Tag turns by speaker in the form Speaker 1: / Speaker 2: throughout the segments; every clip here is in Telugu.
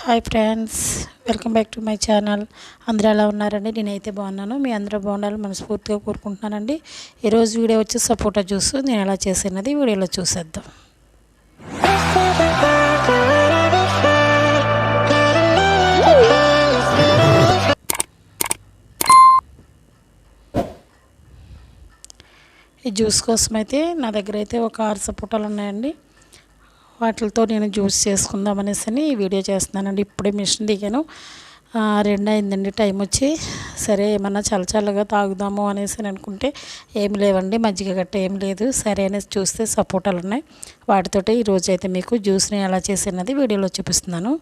Speaker 1: Hi friends, welcome back to my channel. అందరూ ఎలా ఉన్నారండి? నేనైతే బాగున్నాను. మీ అందరూ బాగుండాలని మనస్ఫూర్తిగా కోరుకుంటున్నానండి. ఈరోజు వీడియో వచ్చి సపోటా జ్యూస్ నేను ఎలా చేసినది వీడియోలో చూసేద్దాం. ఈ జ్యూస్ కోసం అయితే నా దగ్గర అయితే ఒక 6 సపోటాలు ఉన్నాయండి. వాటితో నేను జ్యూస్ చేసుకుందాం అనేసి ఈ వీడియో చేస్తున్నానండి. ఇప్పుడే మిషన్ దిగాను, 2 అయిందండి టైం వచ్చి. సరే ఏమన్నా చల్లగా తాగుదాము అనేసి అనుకుంటే ఏమి లేవండి, మజ్జిగ గట్ట ఏం లేదు. సరే అనేసి చూస్తే సపోటాలు ఉన్నాయి. వాటితోటి ఈరోజు అయితే మీకు జ్యూస్ని ఎలా చేసినది వీడియోలో చూపిస్తున్నాను.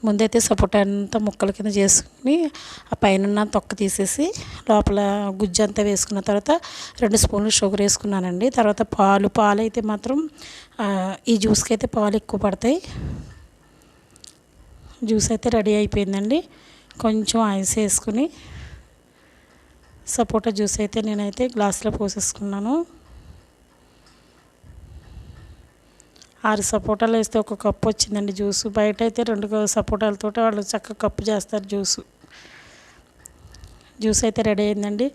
Speaker 1: ముందైతే సపోటా అంతా ముక్కల కింద చేసుకుని ఆ పైన తొక్క తీసేసి లోపల గుజ్జు అంతా వేసుకున్న తర్వాత 2 స్పూన్లు షుగర్ వేసుకున్నానండి. తర్వాత పాలు అయితే మాత్రం ఈ జ్యూస్కి అయితే పాలు ఎక్కువ పడతాయి. జ్యూస్ అయితే రెడీ అయిపోయిందండి. కొంచెం ఐస్ వేసుకుని సపోటా జ్యూస్ అయితే నేనైతే గ్లాస్లో పోసేసుకున్నాను. 6 సపోటాలు వేస్తే ఒక కప్పు వచ్చిందండి జ్యూసు. బయట అయితే 2 సపోటాలతో వాళ్ళు చక్కగా కప్పు చేస్తారు జ్యూస్ అయితే రెడీ అయిందండి.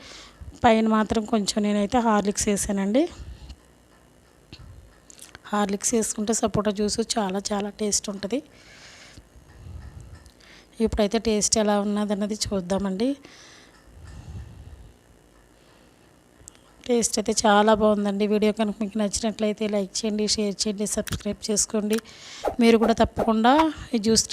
Speaker 1: పైన మాత్రం కొంచెం నేనైతే హార్లిక్స్ వేసానండి. హార్లిక్స్ వేసుకుంటే సపోటా జ్యూస్ చాలా టేస్ట్ ఉంటుంది. ఇప్పుడైతే టేస్ట్ ఎలా ఉన్నదన్నది చూద్దామండి. టేస్ట్ అయితే చాలా బాగుందండి. వీడియో కనుక మీకు నచ్చినట్లయితే లైక్ చేయండి, షేర్ చేయండి, సబ్స్క్రైబ్ చేసుకోండి. మీరు కూడా తప్పకుండా ఈ జ్యూస్